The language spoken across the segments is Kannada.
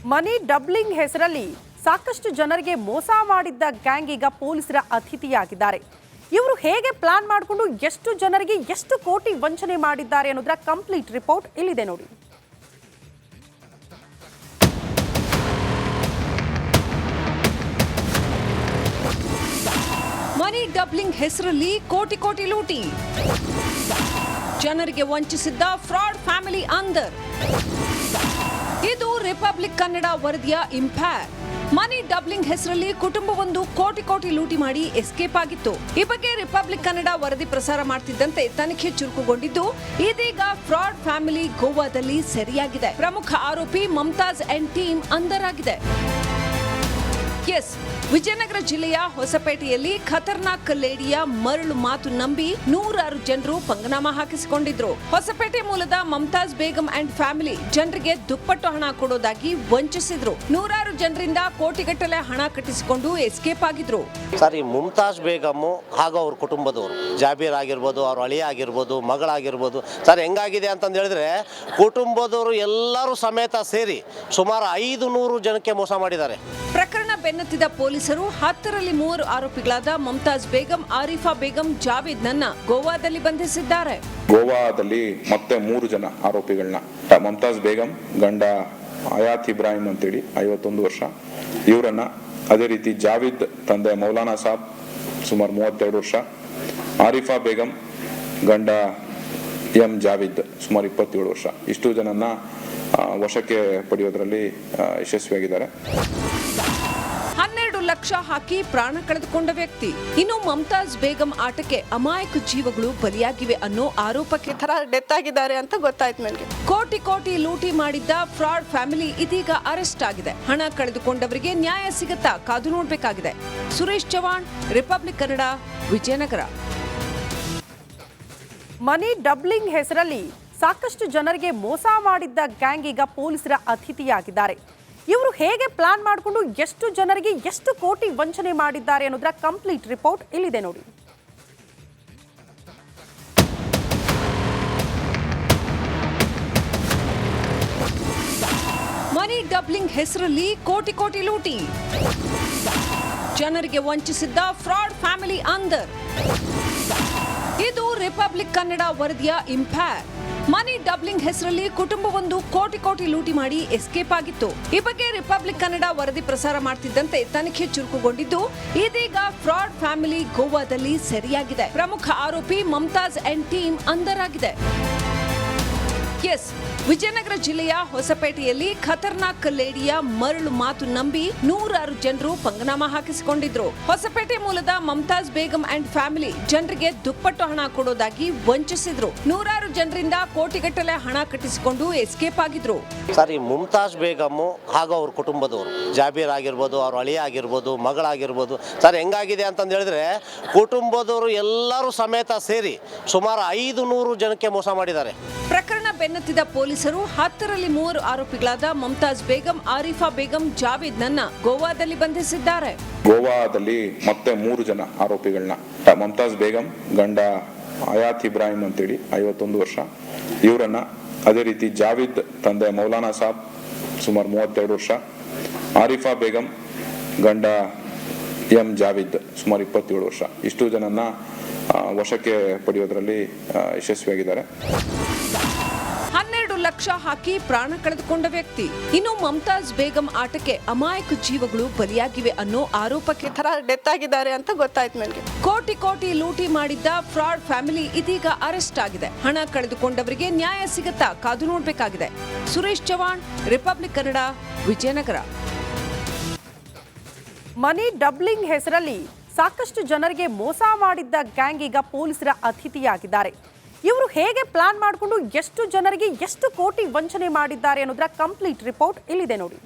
ಮನಿ ಡಬ್ಲಿಂಗ್ ಹೆಸರಲ್ಲಿ ಸಾಕಷ್ಟು ಜನರಿಗೆ ಮೋಸ ಮಾಡಿದ್ದ ಗ್ಯಾಂಗ್ ಈಗ ಪೊಲೀಸರ ಅತಿಥಿಯಾಗಿದ್ದಾರೆ. ಇವರು ಹೇಗೆ ಪ್ಲಾನ್ ಮಾಡಿಕೊಂಡು ಎಷ್ಟು ಜನರಿಗೆ ಎಷ್ಟು ಕೋಟಿ ವಂಚನೆ ಮಾಡಿದ್ದಾರೆ ಅನ್ನೋದರ ಕಂಪ್ಲೀಟ್ ರಿಪೋರ್ಟ್ ಇಲ್ಲಿದೆ ನೋಡಿ. ಮನಿ ಡಬ್ಲಿಂಗ್ ಹೆಸರಲ್ಲಿ ಕೋಟಿ ಕೋಟಿ ಲೂಟಿ, ಜನರಿಗೆ ವಂಚಿಸಿದ್ದ ಫ್ರಾಡ್ ಫ್ಯಾಮಿಲಿ ಅಂದರ್. ಇದು ರಿಪಬ್ಲಿಕ್ ಕನ್ನಡ ವರದಿಯ ಇಂಪ್ಯಾಕ್ಟ್. ಮನಿ ಡಬ್ಲಿಂಗ್ ಹೆಸರಲ್ಲಿ ಕುಟುಂಬವೊಂದು ಕೋಟಿ ಕೋಟಿ ಲೂಟಿ ಮಾಡಿ ಎಸ್ಕೇಪ್ ಆಗಿತ್ತು. ಈ ಬಗ್ಗೆ ರಿಪಬ್ಲಿಕ್ ಕನ್ನಡ ವರದಿ ಪ್ರಸಾರ ಮಾಡ್ತಿದ್ದಂತೆ ತನಿಖೆ ಚುರುಕುಗೊಂಡಿದ್ದು, ಇದೀಗ ಫ್ರಾಡ್ ಫ್ಯಾಮಿಲಿ ಗೋವಾದಲ್ಲಿ ಸೆರೆಯಾಗಿದೆ. ಪ್ರಮುಖ ಆರೋಪಿ ಮಮತಾಜ್ ಅಂಡ್ ಟೀಮ್ ಅಂದರ್ ಆಗಿದೆ. ವಿಜಯನಗರ ಜಿಲ್ಲೆಯ ಹೊಸಪೇಟೆಯಲ್ಲಿ ಖತರ್ನಾಕ್ ಲೇಡಿಯ ಮರಳು ಮಾತು ನಂಬಿ ನೂರಾರು ಜನರು ಪಂಗನಾಮ ಹಾಕಿಸಿಕೊಂಡಿದ್ರು. ಹೊಸಪೇಟೆ ಮೂಲದ ಮಮತಾಜ್ ಬೇಗಂ ಅಂಡ್ ಫ್ಯಾಮಿಲಿ ಜನರಿಗೆ ದುಪ್ಪಟ್ಟು ಹಣ ಕೊಡೋದಾಗಿ ವಂಚಿಸಿದ್ರು. ನೂರಾರು ಜನರಿಂದ ಕೋಟಿಗಟ್ಟಲೆ ಹಣ ಕಟ್ಟಿಸಿಕೊಂಡು ಎಸ್ಕೇಪ್ ಆಗಿದ್ರು. ಸರ್, ಈ ಮುಮ್ತಾಜ್ ಬೇಗಮ್ ಹಾಗೂ ಅವ್ರ ಕುಟುಂಬದವರು, ಜಾಬೀರ್ ಆಗಿರ್ಬೋದು, ಅವ್ರ ಅಳಿಯ ಆಗಿರ್ಬೋದು, ಮಗಳಾಗಿರ್ಬೋದು, ಸರ್ ಹೆಂಗಾಗಿದೆ ಅಂತಂದು ಹೇಳಿದ್ರೆ ಕುಟುಂಬದವರು ಎಲ್ಲರೂ ಸಮೇತ ಸೇರಿ ಸುಮಾರು 500 ಜನಕ್ಕೆ ಮೋಸ ಮಾಡಿದ್ದಾರೆ. ಪ್ರಕರಣ ಬೆನ್ನತ್ತಿದ ಪೊಲೀಸರು 10ರಲ್ಲಿ 3 ಆರೋಪಿಗಳಾದ ಮಮತಾಜ್ ಬೇಗಂ, ಆರಿಫಾ ಬೇಗಂ, ಜಾವೇದ್ ನನ್ನ ಗೋವಾದಲ್ಲಿ ಬಂಧಿಸಿದ್ದಾರೆ. ಗೋವಾದಲ್ಲಿ ಮತ್ತೆ 3 ಜನ ಆರೋಪಿಗಳನ್ನ, ಮಮತಾಜ್ ಬೇಗಂ ಗಂಡ ಹಯಾತ್ ಇಬ್ರಾಹಿಂ ಅಂತೇಳಿ 51 ವರ್ಷ ಇವರನ್ನ, ಅದೇ ರೀತಿ ಜಾವೇದ್ ತಂದೆ ಮೌಲಾನಾ ಸಾಬ್ ಸುಮಾರು 32 ವರ್ಷ, ಆರಿಫಾ ಬೇಗಂ ಗಂಡ ಎಂ ಜಾವೇದ್ ಸುಮಾರು 27 ವರ್ಷ, ಇಷ್ಟು ಜನನ್ನ ವಶಕ್ಕೆ ಪಡೆಯೋದ್ರಲ್ಲಿ ಯಶಸ್ವಿಯಾಗಿದ್ದಾರೆ. 12 ಲಕ್ಷ ಹಾಕಿ ಪ್ರಾಣ ಕಳೆದುಕೊಂಡ ವ್ಯಕ್ತಿ. ಇನ್ನು ಮಮತಾಜ್ ಬೇಗಂ ಆಟಕ್ಕೆ ಅಮಾಯಕ ಜೀವಗಳು ಬಲಿಯಾಗಿವೆ ಅನ್ನೋ ಆರೋಪಕ್ಕೆ ಡೆತ್ ಆಗಿದ್ದಾರೆ ಅಂತ ಗೊತ್ತಾಯ್ತು ನನಗೆ. ಕೋಟಿ ಕೋಟಿ ಲೂಟಿ ಮಾಡಿದ್ದ ಫ್ರಾಡ್ ಫ್ಯಾಮಿಲಿ ಇದೀಗ ಅರೆಸ್ಟ್ ಆಗಿದೆ. ಹಣ ಕಳೆದುಕೊಂಡವರಿಗೆ ನ್ಯಾಯ ಸಿಗುತ್ತಾ ಕಾದು ನೋಡಬೇಕಾಗಿದೆ. ಸುರೇಶ್ ಚವಾಣ್, ರಿಪಬ್ಲಿಕ್ ಕನ್ನಡ, ವಿಜಯನಗರ. ಮನಿ ಡಬ್ಲಿಂಗ್ ಹೆಸರಲ್ಲಿ ಸಾಕಷ್ಟು ಜನರಿಗೆ ಮೋಸ ಮಾಡಿದ್ದ ಗ್ಯಾಂಗ್ ಈಗ ಪೊಲೀಸರ ಅತಿಥಿಯಾಗಿದ್ದಾರೆ. ಇವರು ಹೇಗೆ ಪ್ಲಾನ್ ಮಾಡಿಕೊಂಡು ಎಷ್ಟು ಜನರಿಗೆ ಎಷ್ಟು ಕೋಟಿ ವಂಚನೆ ಮಾಡಿದ್ದಾರೆ ಅನ್ನೋದರ ಕಂಪ್ಲೀಟ್ ರಿಪೋರ್ಟ್ ಇಲ್ಲಿದೆ ನೋಡಿ. ಮನಿ ಡಬ್ಲಿಂಗ್ ಹೆಸರಲ್ಲಿ ಕೋಟಿ ಕೋಟಿ ಲೂಟಿ, ಜನರಿಗೆ ವಂಚಿಸಿದ್ದ ಫ್ರಾಡ್ ಫ್ಯಾಮಿಲಿ ಅಂದರ್. ಇದು ರಿಪಬ್ಲಿಕ್ ಕನ್ನಡ ವರದಿಯ ಇಂಪ್ಯಾಕ್ಟ್. ಮನಿ ಡಬ್ಲಿಂಗ್ ಹೆಸರಲ್ಲಿ ಕುಟುಂಬವೊಂದು ಕೋಟಿ ಕೋಟಿ ಲೂಟಿ ಮಾಡಿ ಎಸ್ಕೇಪ್ ಆಗಿತ್ತು. ಈ ಬಗ್ಗೆ ರಿಪಬ್ಲಿಕ್ ಕನ್ನಡ ವರದಿ ಪ್ರಸಾರ ಮಾಡ್ತಿದ್ದಂತೆ ತನಿಖೆ ಚುರುಕುಗೊಂಡಿದ್ದು, ಇದೀಗ ಫ್ರಾಡ್ ಫ್ಯಾಮಿಲಿ ಗೋವಾದಲ್ಲಿ ಸೆರೆಯಾಗಿದೆ. ಪ್ರಮುಖ ಆರೋಪಿ ಮಮತಾಜ್ ಅಂಡ್ ಟೀಮ್ ಅಂದರ್ ಆಗಿದೆ. ವಿಜಯನಗರ ಜಿಲ್ಲೆಯ ಹೊಸಪೇಟೆಯಲ್ಲಿ ಖತರ್ನಾಕ್ ಲೇಡಿಯ ಮರಳು ಮಾತು ನಂಬಿ ನೂರಾರು ಜನರು ಪಂಗನಾಮ ಹಾಕಿಸಿಕೊಂಡಿದ್ರು. ಹೊಸಪೇಟೆ ಮೂಲದ ಮಮತಾಜ್ ಬೇಗಂ ಅಂಡ್ ಫ್ಯಾಮಿಲಿ ಜನರಿಗೆ ದುಪ್ಪಟ್ಟು ಹಣ ಕೊಡೋದಾಗಿ ವಂಚಿಸಿದ್ರು. ನೂರಾರು ಜನರಿಂದ ಕೋಟಿಗಟ್ಟಲೆ ಹಣ ಕಟ್ಟಿಸಿಕೊಂಡು ಎಸ್ಕೇಪ್ ಆಗಿದ್ರು. ಸರ್, ಈ ಮುಮ್ತಾಜ್ ಬೇಗಮ್ ಹಾಗೂ ಅವ್ರ ಕುಟುಂಬದವರು, ಜಾಬೀರ್ ಆಗಿರ್ಬೋದು, ಅವ್ರ ಅಳಿಯ ಆಗಿರ್ಬೋದು, ಮಗಳಾಗಿರ್ಬೋದು, ಸರ್ ಹೆಂಗಾಗಿದೆ ಅಂತಂದು ಹೇಳಿದ್ರೆ ಕುಟುಂಬದವರು ಎಲ್ಲರೂ ಸಮೇತ ಸೇರಿ ಸುಮಾರು 500 ಜನಕ್ಕೆ ಮೋಸ ಮಾಡಿದ್ದಾರೆ. ಪ್ರಕರಣ ಬೆನ್ನತ್ತಿದ ಪೊಲೀಸರು 10ರಲ್ಲಿ 3 ಆರೋಪಿಗಳಾದ ಮಮತಾಜ್ ಬೇಗಂ, ಆರಿಫಾ ಬೇಗಂ, ಜಾವೇದ್ ನನ್ನ ಗೋವಾದಲ್ಲಿ ಬಂಧಿಸಿದ್ದಾರೆ. ಗೋವಾದಲ್ಲಿ ಮತ್ತೆ 3 ಜನ ಆರೋಪಿಗಳನ್ನ, ಮಮತಾಜ್ ಬೇಗಂ ಗಂಡ ಹಯಾತ್ ಇಬ್ರಾಹಿಂ ಅಂತೇಳಿ 51 ವರ್ಷ ಇವರನ್ನ, ಅದೇ ರೀತಿ ಜಾವೇದ್ ತಂದೆ ಮೌಲಾನಾ ಸಾಬ್ ಸುಮಾರು 32 ವರ್ಷ, ಆರಿಫಾ ಬೇಗಂ ಗಂಡ ಎಂ ಜಾವೇದ್ ಸುಮಾರು 27 ವರ್ಷ, ಇಷ್ಟು ಜನನ್ನ ವಶಕ್ಕೆ ಪಡೆಯೋದ್ರಲ್ಲಿ ಯಶಸ್ವಿಯಾಗಿದ್ದಾರೆ. 12 ಲಕ್ಷ ಹಾಕಿ ಪ್ರಾಣ ಕಳೆದುಕೊಂಡ ವ್ಯಕ್ತಿ. ಇನ್ನು ಮಮತಾಜ್ ಬೇಗಂ ಆಟಕ್ಕೆ ಅಮಾಯಕ ಜೀವಗಳು ಬಲಿಯಾಗಿವೆ ಅನ್ನೋ ಆರೋಪಕ್ಕೆ ಡೆತ್ ಆಗಿದ್ದಾರೆ ಅಂತ ಗೊತ್ತಾಯ್ತು ನನಗೆ. ಕೋಟಿ ಕೋಟಿ ಲೂಟಿ ಮಾಡಿದ್ದ ಫ್ರಾಡ್ ಫ್ಯಾಮಿಲಿ ಇದೀಗ ಅರೆಸ್ಟ್ ಆಗಿದೆ. ಹಣ ಕಳೆದುಕೊಂಡವರಿಗೆ ನ್ಯಾಯ ಸಿಗುತ್ತಾ ಕಾದು ನೋಡಬೇಕಾಗಿದೆ. ಸುರೇಶ್ ಚವಾಣ್, ರಿಪಬ್ಲಿಕ್ ಕನ್ನಡ, ವಿಜಯನಗರ. ಮನಿ ಡಬ್ಲಿಂಗ್ ಹೆಸರಲ್ಲಿ ಸಾಕಷ್ಟು ಜನರಿಗೆ ಮೋಸ ಮಾಡಿದ್ದ ಗ್ಯಾಂಗ್ ಈಗ ಪೊಲೀಸರ ಅತಿಥಿಯಾಗಿದ್ದಾರೆ. ಇವರು ಹೇಗೆ ಪ್ಲಾನ್ ಮಾಡಿಕೊಂಡು ಎಷ್ಟು ಜನರಿಗೆ ಎಷ್ಟು ಕೋಟಿ ವಂಚನೆ ಮಾಡಿದ್ದಾರೆ ಅನ್ನೋದರ ಕಂಪ್ಲೀಟ್ ರಿಪೋರ್ಟ್ ಇಲ್ಲಿದೆ ನೋಡಿ.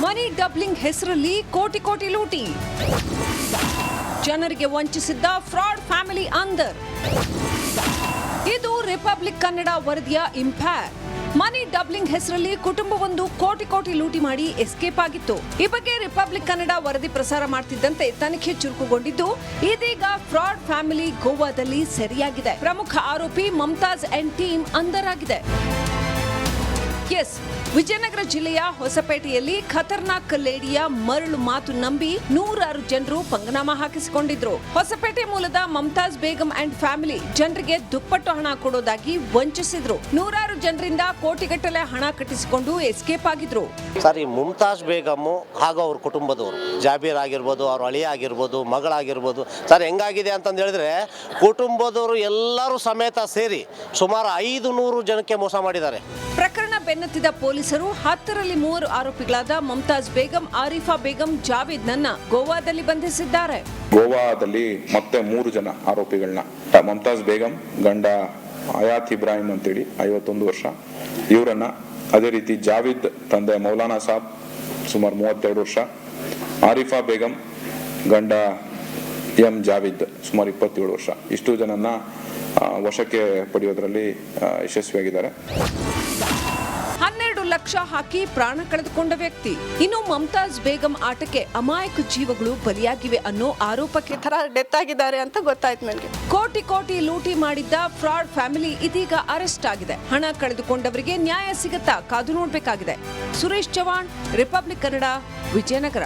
ಮನಿ ಡಬ್ಲಿಂಗ್ ಹೆಸರಲ್ಲಿ ಕೋಟಿ ಕೋಟಿ ಲೂಟಿ, ಜನರಿಗೆ ವಂಚಿಸಿದ್ದ ಫ್ರಾಡ್ ಫ್ಯಾಮಿಲಿ ಅಂದರ್. ಇದು ರಿಪಬ್ಲಿಕ್ ಕನ್ನಡ ವರದಿಯ ಇಂಪ್ಯಾಕ್ಟ್. ಮನಿ ಡಬ್ಲಿಂಗ್ ಹೆಸರಲ್ಲಿ ಕುಟುಂಬವೊಂದು ಕೋಟಿ ಲೂಟಿ ಮಾಡಿ ಎಸ್ಕೇಪ್ ಆಗಿತ್ತು. ಈ ಬಗ್ಗೆ ರಿಪಬ್ಲಿಕ್ ಕನ್ನಡ ವರದಿ ಪ್ರಸಾರ ಮಾಡ್ತಿದ್ದಂತೆ ತನಿಖೆ ಚುರುಕುಗೊಂಡಿದ್ದು, ಇದೀಗ ಫ್ರಾಡ್ ಫ್ಯಾಮಿಲಿ ಗೋವಾದಲ್ಲಿ ಸೆರೆಯಾಗಿದೆ. ಪ್ರಮುಖ ಆರೋಪಿ ಮುಮ್ತಾಜ್ ಅಂಡ್ ಟೀಮ್ ಅಂದರಾಗಿದೆ. ಎಸ್, ವಿಜಯನಗರ ಜಿಲ್ಲೆಯ ಹೊಸಪೇಟೆಯಲ್ಲಿ ಖತರ್ನಾಕ್ ಲೇಡಿಯ ಮರಳು ಮಾತು ನಂಬಿ ನೂರಾರು ಜನರು ಪಂಗನಾಮ ಹಾಕಿಸಿಕೊಂಡಿದ್ರು. ಹೊಸಪೇಟೆ ಮೂಲದ ಮುಮ್ತಾಜ್ ಬೇಗಂ ಅಂಡ್ ಫ್ಯಾಮಿಲಿ ಜನರಿಗೆ ದುಪ್ಪಟ್ಟು ಹಣ ಕೊಡೋದಾಗಿ ವಂಚಿಸಿದ್ರು. ನೂರಾರು ಜನರಿಂದ ಕೋಟಿಗಟ್ಟಲೆ ಹಣ ಕಟ್ಟಿಸಿಕೊಂಡು ಎಸ್ಕೇಪ್ ಆಗಿದ್ರು. ಸರ್, ಈ ಮುಮ್ತಾಜ್ ಬೇಗಮ್ಮು ಹಾಗೂ ಅವ್ರ ಕುಟುಂಬದವರು, ಜಾಬೀರ್ ಆಗಿರ್ಬೋದು, ಅವ್ರ ಅಳಿಯ ಆಗಿರ್ಬೋದು, ಮಗಳಾಗಿರ್ಬೋದು. ಸರ್, ಹೆಂಗಾಗಿದೆ ಅಂತಂದು ಹೇಳಿದ್ರೆ ಕುಟುಂಬದವರು ಎಲ್ಲರೂ ಸಮೇತ ಸೇರಿ ಸುಮಾರು 500 ಜನಕ್ಕೆ ಮೋಸ ಮಾಡಿದ್ದಾರೆ. ಪ್ರಕರಣ ಬೆನ್ನತ್ತಿದ ಪೊಲೀಸರು 10ರಲ್ಲಿ 3 ಆರೋಪಿಗಳಾದ ಮುಮ್ತಾಜ್ ಬೇಗಂ, ಆರಿಫಾ ಬೇಗಂ, ಜಾವೇದ್ ನನ್ನ ಗೋವಾದಲ್ಲಿ ಬಂಧಿಸಿದ್ದಾರೆ. ಗೋವಾದಲ್ಲಿ ಮತ್ತೆ 3 ಜನ ಆರೋಪಿಗಳನ್ನ, ಮುಮ್ತಾಜ್ ಬೇಗಂ ಗಂಡ ಹಯಾತ್ ಇಬ್ರಾಹಿಂ ಅಂತೇಳಿ 51 ವರ್ಷ ಇವರನ್ನ, ಅದೇ ರೀತಿ ಜಾವೇದ್ ತಂದೆ ಮೌಲಾನಾ ಸಾಬ್ ಸುಮಾರು 32 ವರ್ಷ, ಆರಿಫಾ ಬೇಗಂ ಗಂಡ ಎಂ ಜಾವೇದ್ ಸುಮಾರು 27 ವರ್ಷ, ಇಷ್ಟು ಜನನ್ನ ವಶಕ್ಕೆ ಪಡೆಯೋದ್ರಲ್ಲಿ ಯಶಸ್ವಿಯಾಗಿದ್ದಾರೆ. 12 ಲಕ್ಷ ಹಾಕಿ ಪ್ರಾಣ ಕಳೆದುಕೊಂಡ ವ್ಯಕ್ತಿ. ಇನ್ನು ಮುಮ್ತಾಜ್ ಬೇಗಂ ಆಟಕ್ಕೆ ಅಮಾಯಕ ಜೀವಗಳು ಬಲಿಯಾಗಿವೆ ಅನ್ನೋ ಆರೋಪಕ್ಕೆ ಈ ಥರ ಡೆತ್ ಆಗಿದ್ದಾರೆ ಅಂತ ಗೊತ್ತಾಯ್ತು ನನಗೆ. ಕೋಟಿ ಲೂಟಿ ಮಾಡಿದ್ದ ಫ್ರಾಡ್ ಫ್ಯಾಮಿಲಿ ಇದೀಗ ಅರೆಸ್ಟ್ ಆಗಿದೆ. ಹಣ ಕಳೆದುಕೊಂಡವರಿಗೆ ನ್ಯಾಯ ಸಿಗುತ್ತಾ ಕಾದು ನೋಡಬೇಕಾಗಿದೆ. ಸುರೇಶ್ ಚವಾಣ್, ರಿಪಬ್ಲಿಕ್ ಕನ್ನಡ, ವಿಜಯನಗರ.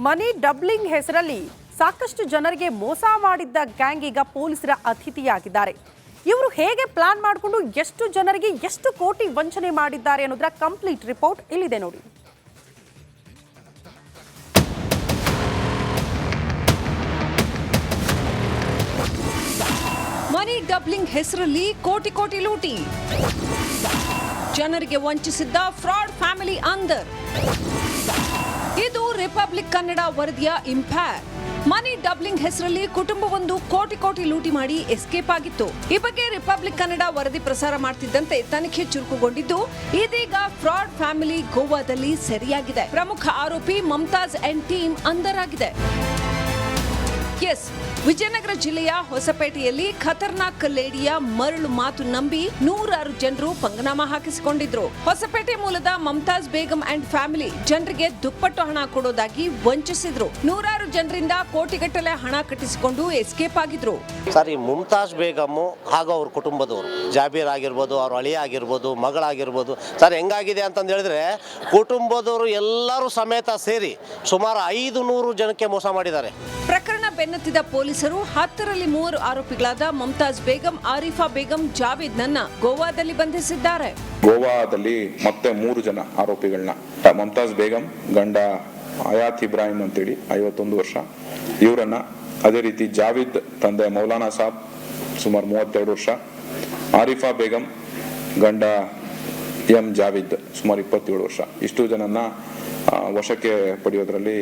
ಮನಿ ಡಬ್ಲಿಂಗ್ ಹೆಸರಲ್ಲಿ ಸಾಕಷ್ಟು ಜನರಿಗೆ ಮೋಸ ಮಾಡಿದ್ದ ಗ್ಯಾಂಗ್ ಈಗ ಪೊಲೀಸರ ಅತಿಥಿಯಾಗಿದ್ದಾರೆ. ಇವರು ಹೇಗೆ ಪ್ಲಾನ್ ಮಾಡಿಕೊಂಡು ಎಷ್ಟು ಜನರಿಗೆ ಎಷ್ಟು ಕೋಟಿ ವಂಚನೆ ಮಾಡಿದ್ದಾರೆ ಅನ್ನೋದರ ಕಂಪ್ಲೀಟ್ ರಿಪೋರ್ಟ್ ಇಲ್ಲಿದೆ ನೋಡಿ. ಮನಿ ಡಬ್ಲಿಂಗ್ ಹೆಸರಲ್ಲಿ ಕೋಟಿ ಲೂಟಿ, ಜನರಿಗೆ ವಂಚಿಸಿದ್ದ ಫ್ರಾಡ್ ಫ್ಯಾಮಿಲಿ ಅಂದರ್. ಇದು ರಿಪಬ್ಲಿಕ್ ಕನ್ನಡ ವರದಿಯ ಇಂಪ್ಯಾಕ್ಟ್. ಮನಿ ಡಬ್ಲಿಂಗ್ ಹೆಸರಲ್ಲಿ ಕುಟುಂಬವೊಂದು ಕೋಟಿ ಲೂಟಿ ಮಾಡಿ ಎಸ್ಕೇಪ್ ಆಗಿತ್ತು. ಈ ಬಗ್ಗೆ ರಿಪಬ್ಲಿಕ್ ಕನ್ನಡ ವರದಿ ಪ್ರಸಾರ ಮಾಡ್ತಿದ್ದಂತೆ ತನಿಖೆ ಚುರುಕುಗೊಂಡಿದ್ದು, ಇದೀಗ ಫ್ರಾಡ್ ಫ್ಯಾಮಿಲಿ ಗೋವಾದಲ್ಲಿ ಸೆರೆಯಾಗಿದೆ. ಪ್ರಮುಖ ಆರೋಪಿ ಮುಮ್ತಾಜ್ ಅಂಡ್ ಟೀಮ್ ಅಂದರಾಗಿದೆ. ಎಸ್, ವಿಜಯನಗರ ಜಿಲ್ಲೆಯ ಹೊಸಪೇಟೆಯಲ್ಲಿ ಖತರ್ನಾಕ್ ಲೇಡಿಯ ಮರಳು ಮಾತು ನಂಬಿ ನೂರಾರು ಜನರು ಪಂಗನಾಮ ಹಾಕಿಸಿಕೊಂಡಿದ್ರು. ಹೊಸಪೇಟೆ ಮೂಲದ ಮುಮ್ತಾಜ್ ಬೇಗಂ ಅಂಡ್ ಫ್ಯಾಮಿಲಿ ಜನರಿಗೆ ದುಪ್ಪಟ್ಟು ಹಣ ಕೊಡೋದಾಗಿ ವಂಚಿಸಿದ್ರು. ನೂರಾರು ಜನರಿಂದ ಕೋಟಿಗಟ್ಟಲೆ ಹಣ ಕಟ್ಟಿಸಿಕೊಂಡು ಎಸ್ಕೇಪ್ ಆಗಿದ್ರು. ಸರ್, ಈ ಮುಮ್ತಾಜ್ ಬೇಗಮ್ಮು ಹಾಗೂ ಅವ್ರ ಕುಟುಂಬದವರು, ಜಾಬೀರ್ ಆಗಿರ್ಬೋದು, ಅವ್ರ ಅಳಿಯ ಆಗಿರ್ಬೋದು, ಮಗಳಾಗಿರ್ಬೋದು. ಸರ್, ಹೆಂಗಾಗಿದೆ ಅಂತಂದು ಹೇಳಿದ್ರೆ ಕುಟುಂಬದವರು ಎಲ್ಲರೂ ಸಮೇತ ಸೇರಿ ಸುಮಾರು 500 ಜನಕ್ಕೆ ಮೋಸ ಮಾಡಿದ್ದಾರೆ. ಪ್ರಕರಣ ಬೆನ್ನತ್ತಿದ ಪೊಲೀಸರು 10ರಲ್ಲಿ 3 ಆರೋಪಿಗಳಾದ ಮುಮ್ತಾಜ್ ಬೇಗಂ, ಆರಿಫಾ ಬೇಗಂ, ಜಾವೇದ್ ನನ್ನ ಗೋವಾದಲ್ಲಿ ಬಂಧಿಸಿದ್ದಾರೆ. ಗೋವಾದಲ್ಲಿ ಮತ್ತೆ 3 ಜನ ಆರೋಪಿಗಳನ್ನ, ಮುಮ್ತಾಜ್ ಬೇಗಂ ಗಂಡ ಹಯಾತ್ ಇಬ್ರಾಹಿಂ ಅಂತೇಳಿ 51 ವರ್ಷ ಇವರನ್ನ, ಅದೇ ರೀತಿ ಜಾವೇದ್ ತಂದೆ ಮೌಲಾನಾ ಸಾಬ್ ಸುಮಾರು 32 ವರ್ಷ, ಆರಿಫಾ ಬೇಗಂ ಗಂಡ ಎಂ ಜಾವೇದ್ ಸುಮಾರು 27 ವರ್ಷ, ಇಷ್ಟು ಜನನ್ನ ವಶಕ್ಕೆ ಪಡೆಯೋದ್ರಲ್ಲಿ